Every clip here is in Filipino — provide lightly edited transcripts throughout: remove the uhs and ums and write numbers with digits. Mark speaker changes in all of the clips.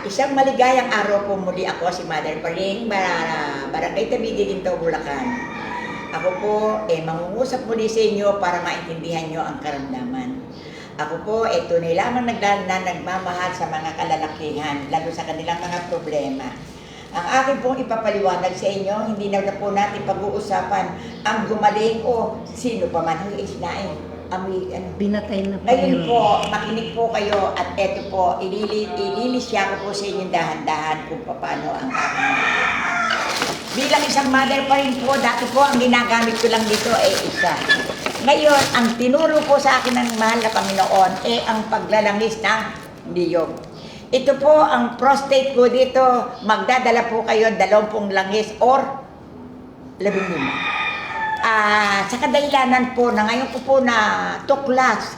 Speaker 1: Isang maligayang araw po muli ako si Mother Paling, Barangay Tabigi, Ginto, Bulacan. Ako po mangungusap muli sa inyo para maintindihan nyo ang karamdaman. Ako po tunay lamang nagmamahal sa mga kalalakihan, lalo sa kanilang mga problema. Ang akin pong ipapaliwanag sa inyo, hindi na po natin pag-uusapan ang gumaling o sino pa man ang isnain.
Speaker 2: Binatay na po.
Speaker 1: Ngayon po, makinig po kayo at eto po, ililisya ko po sa inyo dahan-dahan kung paano ang aking bilang isang mother pa rin po, dati po ang ginagamit ko lang dito isa. Ngayon, ang tinuro po sa akin ng mahal na Panginoon ang paglalangis ng niyog. Ito po ang prostate ko dito, magdadala po kayo 20 langis or 15. Sa kadahilanan po na ngayon ko po na tuklas,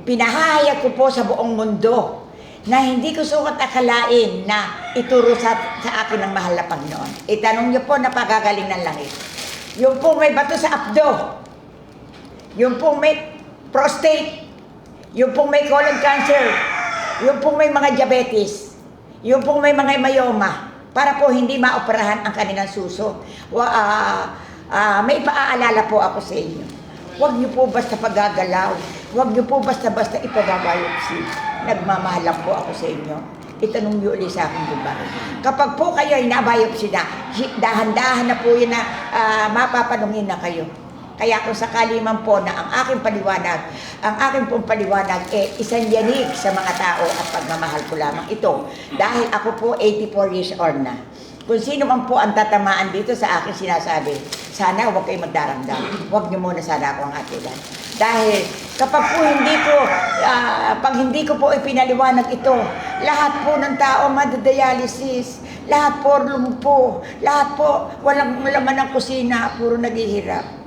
Speaker 1: pinahahayag ko po sa buong mundo na hindi ko sukat akalain na ituro sa akin ng mahal na Panginoon. Itanong niyo po na pagagaling ng langis. Yung po may bato sa abdo, yung po may prostate, yung po may colon cancer, yung po may mga diabetes, yung po may mga myoma, para po hindi maoperahan ang kanilang suso. May paaalala po ako sa inyo. Huwag niyo po basta paggagalaw. Huwag niyo po basta-basta ipababayopsi. Nagmamahal lang po ako sa inyo. Itanong niyo ulit sa akin, diba? Kapag po kayo ay nabayopsi na, dahan-dahan na po yun na mapapanungin na kayo. Kaya kung sakali man po na ang aking pong paliwanag isang yanig sa mga tao at pagmamahal ko lamang ito. Dahil ako po 84 years old na. Kung sino man po ang tatamaan dito sa akin sinasabi, sana huwag kayo magdaramdam. Huwag niyo muna sana ako ang atilan. Dahil kapag po pag hindi ko po ipinaliwanag ito, lahat po ng tao madadialysis, lahat po lumpo, lahat po walang laman ng kusina, puro naghihirap.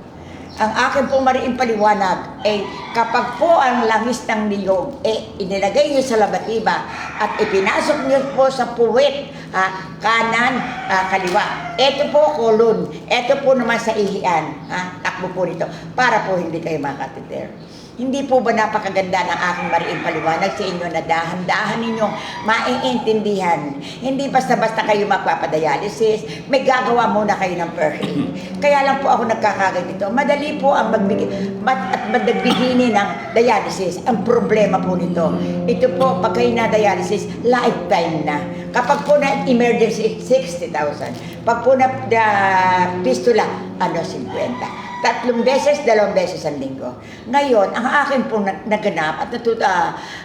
Speaker 1: Ang akin pong mariing paliwanag kapag po ang langis ng niyog inilagay niyo sa labatiba at ipinasok niyo po sa puwet, kanan, kaliwa. Ito po kolon, ito po naman sa ihian, takbo po nito para po hindi kayo makatiter. Hindi po ba napakaganda ng aking mariing paliwanag sa inyo na dahan-dahan ninyong maiintindihan? Hindi basta-basta kayo magpapadialysis, may gagawa muna kayo ng first aid. Kaya lang po ako nagkakagad dito. Madali po ang magbigini ng dialysis. Ang problema po nito, ito po, pag kayo na dialysis, lifetime na. Kapag po na emergency, 60,000. Pag po na fistula, 50. 3 beses, 2 beses ang linggo. Ngayon, ang akin pong naganap at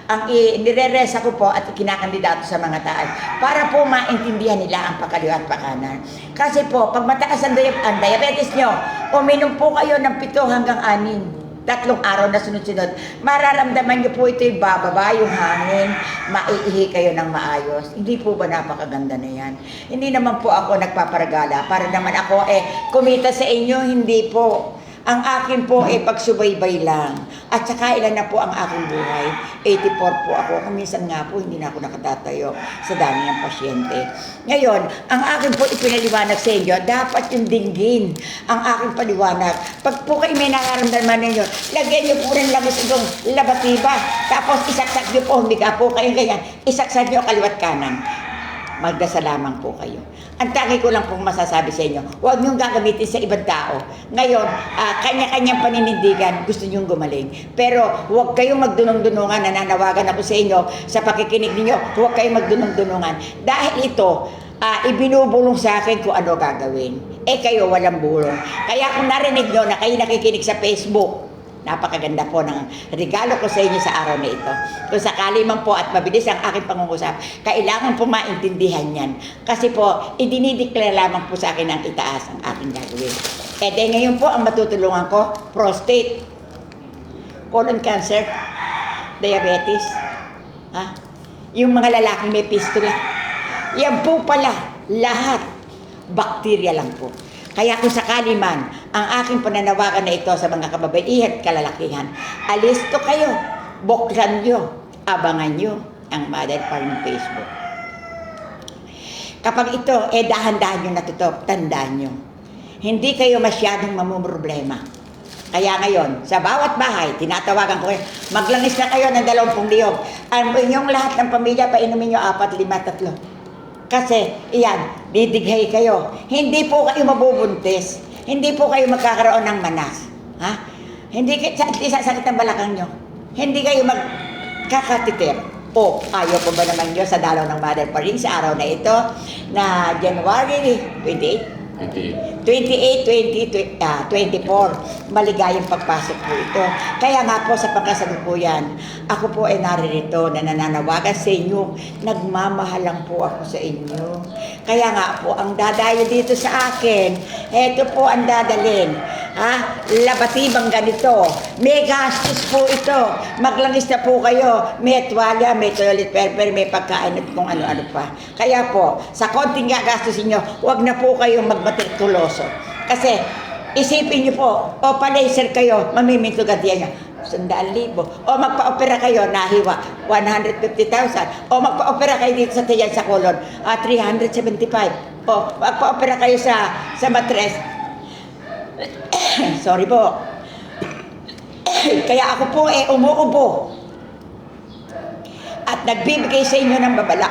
Speaker 1: ang nire-resa ko po at kinakandidato sa mga tao para po maintindihan nila ang pakaliwa at pakanan. Kasi po, pag mataas ang diabetes nyo, uminom po kayo ng 7 hanggang 6. 3 araw na sunod-sunod, mararamdaman nyo po ito'y bababa yung hangin, maiihi kayo ng maayos. Hindi po ba napakaganda na yan? Hindi naman po ako nagpaparagala para naman ako kumita sa inyo, hindi po. Ang akin po pagsubaybay lang. At saka ilan na po ang aking buhay. 84 po ako. Minsan nga po hindi na ako nakatatayo sa dami ng pasyente. Ngayon, ang akin po ipinaliwanag sa inyo, dapat yung dinggin ang aking paliwanag. Pag po kayo may nararamdaman ninyo, lagyan nyo po rin langis itong labatiba. Tapos isaksak nyo po, humiga po kayo ganyan. Isaksak nyo kaliwat kanan. Magdasal lamang po kayo. Ang tangi ko lang pong masasabi sa inyo, huwag niyong gagamitin sa ibang tao. Ngayon, kanya-kanyang paninindigan, gusto niyong gumaling. Pero huwag kayong magdunong-dunungan, nananawagan ako sa inyo, sa pakikinig ninyo, huwag kayong magdunong-dunungan. Dahil ito, ibinubulong sa akin kung ano gagawin. Kayo walang bulong. Kaya kung narinig nyo na kayo nakikinig sa Facebook, napakaganda po ng regalo ko sa inyo sa araw na ito. Kung sakali man po at mabilis ang aking pangungusap, kailangan po maintindihan yan. Kasi po, idinideklara lamang po sa akin ang itaas ang aking gagawin. Ngayon po, ang matutulungan ko, prostate, colon cancer, diabetes, yung mga lalaking may fistula. Yan po pala, lahat, bakterya lang po. Kaya kung sakali man, ang aking pananawagan na ito sa mga kababaihan at kalalakihan, alisto kayo, buksan nyo, abangan nyo ang Mother Paling Facebook. Kapag ito, dahan-dahan nyo natutop, tandaan nyo. Hindi kayo masyadong mamumroblema. Kaya ngayon, sa bawat bahay, tinatawagan ko kayo, maglangis na kayo ng 20 liyog. Ang inyong lahat ng pamilya, painumin nyo 4, 5, 3. Kasi, iyan, didighay kayo. Hindi po kayo mabubuntis. Hindi po kayo magkakaroon ng manas. Ha? Hindi sasakit ang balakang nyo. Hindi kayo magkakatitir. O, ayaw po ba naman nyo sa dalaw ng Mother pa rin sa araw na ito na January 28? 28, 24. Maligayang pagpasok po ito. Kaya nga po sa pagkasalukuyan, ako po ay naririto na nananawagan sa inyo. Nagmamahal lang po ako sa inyo. Kaya nga po, ang dadayo dito sa akin, eto po ang dadalhin. Ha? Labatibang ganito. May gastos po ito. Maglangis na po kayo. May tuwalya, may toilet paper, may pagkain at kung ano-ano pa. Kaya po, sa konting gastos niyo, huwag na po kayong magmatrikuloso. Kasi, isipin niyo po, o pa-laser kayo, mamimintugad yan niya. 100,000. O magpa-opera kayo, nahiwa, 150,000. O magpa-opera kayo dito sa tiyan sa kulon, 375. O magpa-opera kayo sa matres. Sorry po. Kaya ako po umuubo. At nagbibigay sa inyo ng babala.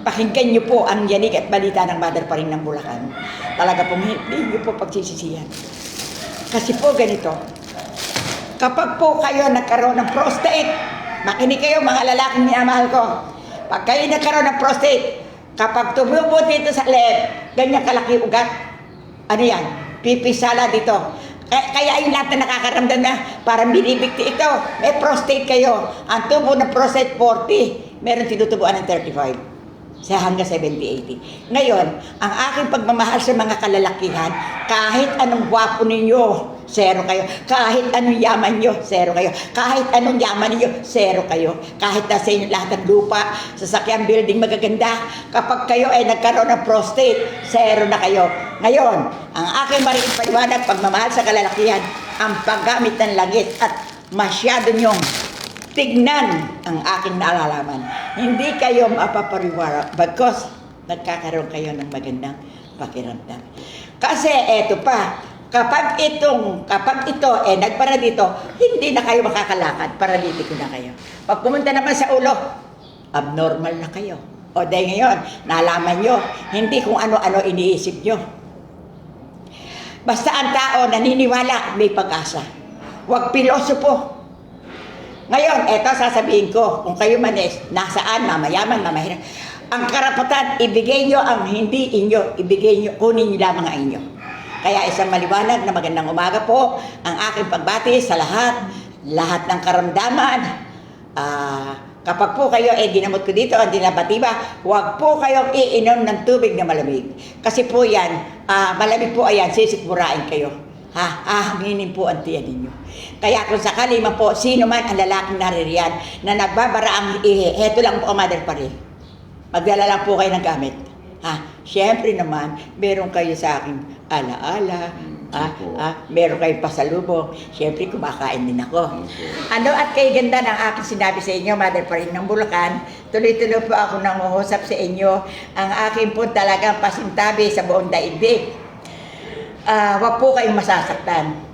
Speaker 1: Pakinggan niyo po ang yanig at balita ng Mother pa rin ng Bulacan. Talaga pong hindi niyo po pagsisisihan. Kasi po ganito, kapag po kayo nagkaroon ng prostate, makinig kayo mga lalaking minamahal ko. Pag kayo nagkaroon ng prostate, kapag tumubo dito sa left, ganyan kalaki ugat, ano yan? Pipisala dito. Kaya yung lahat na nakakaramdam na parang binibigti ito. May prostate kayo. Ang tubo ng prostate 40. Meron tinutubuan ng 35. Sa hanggang 70-80. Ngayon, ang aking pagmamahal sa mga kalalakihan, kahit anong gwapo ninyo, zero kayo. Kahit anong yaman nyo, zero kayo. Kahit anong yaman ninyo, zero kayo. Kahit nasa inyo lahat ng lupa, sasakyan, building magaganda, kapag kayo ay nagkaroon ng prostate, zero na kayo. Ngayon, ang aking mariing paliwanag, pagmamahal sa kalalakihan, ang paggamit ng langit at masyado nyong tignan ang aking naalalaman. Hindi kayo mapapariwara because nagkakaroon kayo ng magandang pakiramdam. Kasi eto pa, kapag ito nagpara dito, hindi na kayo makakalakad, paralitiko na kayo. Pag pumunta naman sa ulo, abnormal na kayo. O dahil ngayon, nalaman nyo, hindi kung ano-ano iniisip nyo. Basta ang tao naniniwala, may pag-asa. Huwag pilosopo. Ngayon, eto sasabihin ko, kung kayo manis, nasaan, mamayaman, mamahirap. Ang karapatan, ibigay nyo ang hindi inyo, ibigay nyo, kunin nyo lamang ang inyo. Kaya isang maliwanag na magandang umaga po, ang aking pagbati sa lahat ng karamdaman. Kapag po kayo ginamot ko dito, ang dinabatiba, huwag po kayong iinom ng tubig na malamig. Kasi po yan, malamig po ayan, sisikmurain kayo. Hanginin po ang tiyan ninyo. Kaya kung sakali man po, sino man ang lalaking naririyan na nagbabara ang ihi, heto lang po ang Mother pa rin. Magdala lang po kayo ng gamit. Siyempre naman, meron kayo sa aking alaala, meron kayong pasalubong. Siyempre, kumakain din ako. Ano at kay ganda ng aking sinabi sa inyo, Mother pa rin ng Bulacan, tuloy-tuloy po ako nanguhusap sa inyo. Ang aking po talagang pasintabi sa buong daigdig. Wag po kayong masasaktan.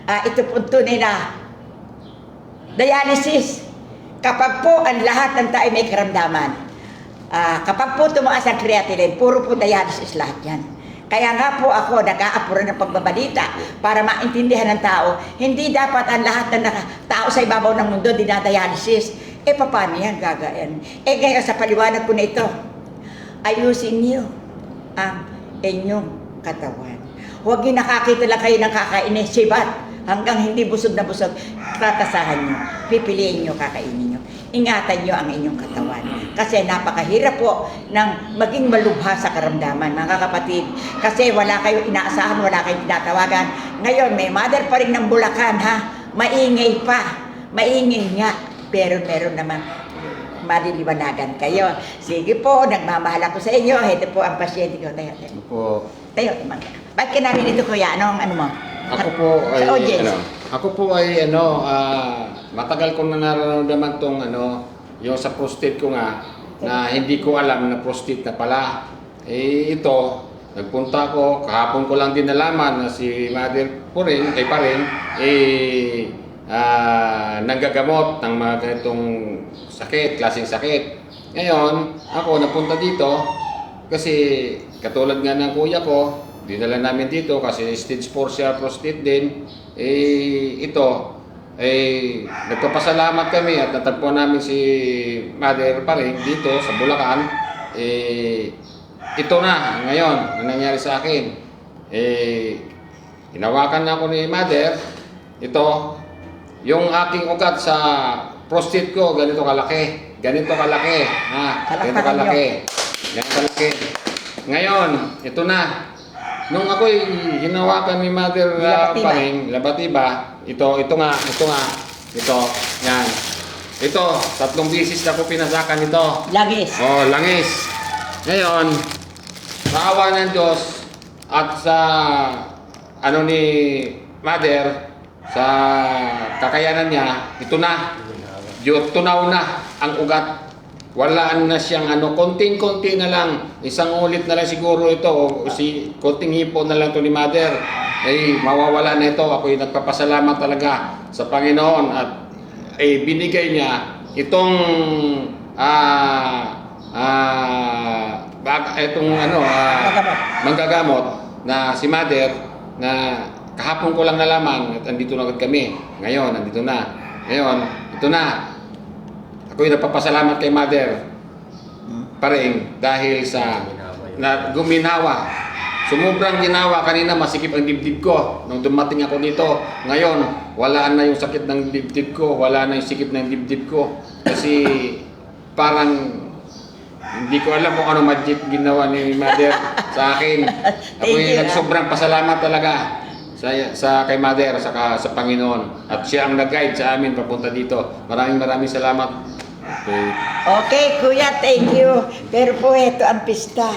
Speaker 1: Ito po tunay na dialysis. Kapag po ang lahat ng tayo may karamdaman, kapag po tumaas ang creatinine, puro po dialysis lahat yan. Kaya nga po ako nag-aapura ng pagbabalita para maintindihan ng tao, hindi dapat ang lahat ng tao sa ibabaw ng mundo dinadialysis. Paano yan gagayan? Ngayon sa paliwanag ko na ito, ayusin niyo ang inyong katawan. Huwag yung nakakita lang kayo ng kakainin, sibat, hanggang hindi busog na busog, tatasahan nyo, pipiliin nyo, kakainin nyo. Ingatan nyo ang inyong katawan. Kasi napakahirap po ng maging malubha sa karamdaman, mga kapatid. Kasi wala kayong inaasahan, wala kayong tinatawagan. Ngayon, may Mother pa rin ng Bulacan, maingay pa, maingay nga, pero meron naman maliliwanagan kayo. Sige po, nagmamahal ako sa inyo. Ito po ang pasyente ko. Tayo. Tayo, bakit ka narin ito, kuya? Ano mo?
Speaker 3: Ako po ay matagal kong nararamdaman tong yung sa prostate ko nga na hindi ko alam na prostate na pala. Ito nagpunta ako, kahapon ko lang din nalaman na si Mother po rin, pa rin, nanggagamot ng mga ganitong sakit, klaseng sakit. Ngayon, ako napunta dito kasi katulad nga ng kuya ko, dinala namin dito kasi stage 4 siya, prostate din. Nagpapasalamat kami at natagpuan namin si Mother pa rin dito sa Bulacan. Ito na ngayon ang nangyari sa akin. Hinawakan na ako ni Mother. Ito, yung aking ugat sa prostate ko, ganito kalaki. Ganito kalaki. Ganito kalaki. Ganito kalaki. Ngayon, ito na. Nung ako'y hinawakan ni Mother Paring, Labatiba, ito nga, yan. Ito, 3 beses na ko pinasakan ito.
Speaker 1: Langis.
Speaker 3: Oh, langis. Ngayon, sa awa ng Diyos at sa ni Mother, sa kakayanan niya, ito na. Tunaw na ang ugat. Wala na siyang konting-konti na lang. Isang ulit na lang siguro ito. O konting hipo na lang to ni Mother. Mawawala na ito. Ako'y nagpapasalamat talaga sa Panginoon at binigay niya itong manggagamot na si Mother na kahapon ko lang nalaman at andito na agad kami. Ngayon, andito na. Ngayon, ito na. Ako'y nagpapasalamat kay Mother Paring dahil sa guminawa. Sumubrang ginawa. Kanina masikip ang dibdib ko. Nung dumating ako dito, ngayon, wala na yung sakit ng dibdib ko. Wala na yung sikip ng dibdib ko. Kasi parang hindi ko alam kung ano magic ginawa ni Mother sa akin. Ako'y nagsobrang pasalamat talaga sa kay Mother sa Panginoon. At siya ang nag-guide sa amin papunta dito. Maraming salamat.
Speaker 1: Okay, kuya, thank you. Pero po, ito ang pista.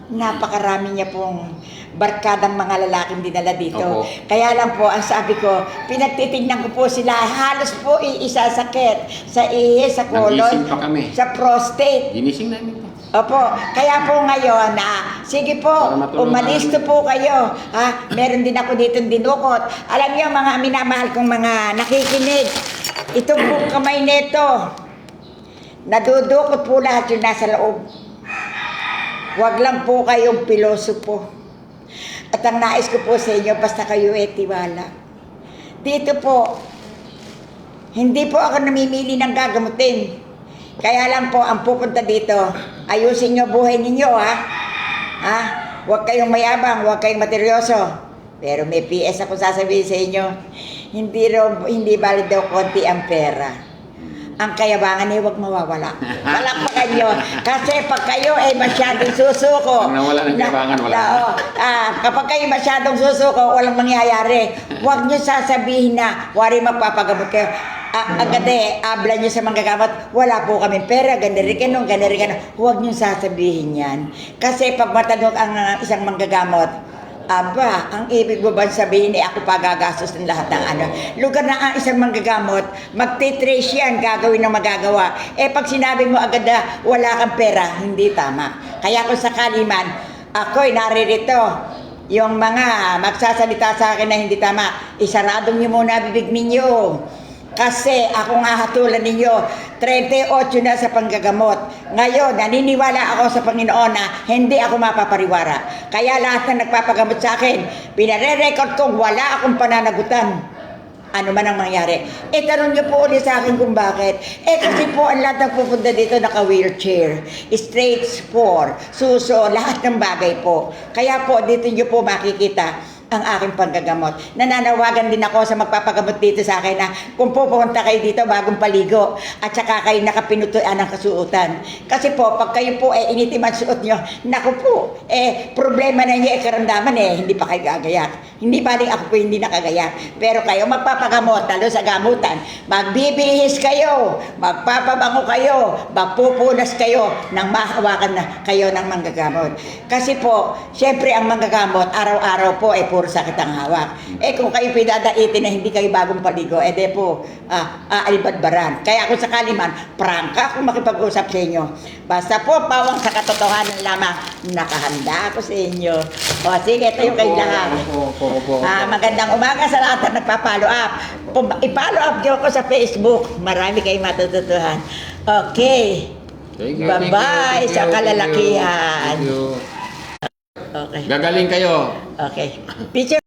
Speaker 1: Napakarami niya pong barkadang mga lalaking dinala dito.
Speaker 3: Opo.
Speaker 1: Kaya lang po, ang sabi ko, pinagtitignan ko po sila, halos po isasakit sa sa colon,
Speaker 3: Nagising pa kami.
Speaker 1: sa prostate.
Speaker 3: Ginising namin ito.
Speaker 1: Opo, kaya po ngayon, sige po,
Speaker 3: Para matulungan
Speaker 1: umalisto po kayo. Meron din ako dito dinukot. Alam niyo, mga minamahal kong mga nakikinig, itong po kamay nito, nadudukot po lahat yung nasa loob. Huwag lang po kayong pilosopo. At ang nais ko po sa inyo, basta kayo tiwala. Dito po, hindi po ako namimili ng gagamutin. Kaya lang po, ang pupunta dito, ayusin nyo buhay ninyo, Huwag kayong mayabang, huwag kayong materyoso. Pero may PS ako sasabihin sa inyo, hindi valid daw konti ang pera. Ang kayabangan ay huwag mawawala. Palakpakan nyo. Kasi pag kayo ay masyadong susuko.
Speaker 3: Pag nawala ng kayabangan, wala.
Speaker 1: Kapag kayo masyadong susuko, walang mangyayari. Huwag nyo sasabihin na, wari magpapagamot kayo. Agad abla nyo sa manggagamot, wala po kami pera, ganun. Huwag nyo sasabihin yan. Kasi pag matanong ang isang manggagamot, ang ibig mo ba sabihin ako pa gagastos ng lahat ng lugar na ang isang manggagamot, magtitrace yan, gagawin ng magagawa. Pag sinabi mo agad na wala kang pera, hindi tama. Kaya kung sakali man, ako'y naririto, yung mga magsasalita sa akin na hindi tama, isaradong nyo muna bibig ninyo. Kasi ako nga hatulan ninyo, 38 na sa panggagamot. Ngayon, naniniwala ako sa Panginoon na hindi ako mapapariwara. Kaya lahat na nagpapagamot sa akin, pinare-record kong wala akong pananagutan. Ano man ang mangyari. Tanong niyo po ulit sa akin kung bakit. Kasi po ang lahat ng pupunta dito naka-wheelchair, straight 4, suso, lahat ng bagay po. Kaya po dito niyo po makikita ang aking panggagamot. Nananawagan din ako sa magpapagamot dito sa akin na kung pupunta kayo dito bagong paligo at saka kayo nakapinutuan ng kasuotan. Kasi po, pag kayo po initim ang suot nyo, naku po, problema na nyo karamdaman hindi pa kayo gagayak. Hindi bali ako po hindi nakagaya. Pero kayo magpapagamot, lalo sa gamutan. Magbibihis kayo, magpapabango kayo, magpupunas kayo nang mahawakan na kayo ng manggagamot. Kasi po, syempre ang manggagamot, araw-araw po ay puro sakit ang hawak. Eh kung kayo pinadaitin na hindi kayo bagong paligo, eh de po, aalibadbaran. Kaya kung sakali man, prangka akong makipag-usap sa inyo. Basta po, pawang sa katotohanan lamang, nakahanda ako sa inyo. O sige, ito yung kailangan.
Speaker 3: Opo.
Speaker 1: Magandang umaga sa lahat na nagpa-follow up. I-follow up niyo ako sa Facebook. Marami kayong matututuhan. Okay.
Speaker 3: Thank you,
Speaker 1: Bye-bye
Speaker 3: thank you,
Speaker 1: sa
Speaker 3: thank you.
Speaker 1: kalalakihan.
Speaker 3: Thank you.
Speaker 1: Okay.
Speaker 3: Gagaling kayo.
Speaker 1: Okay. Picture.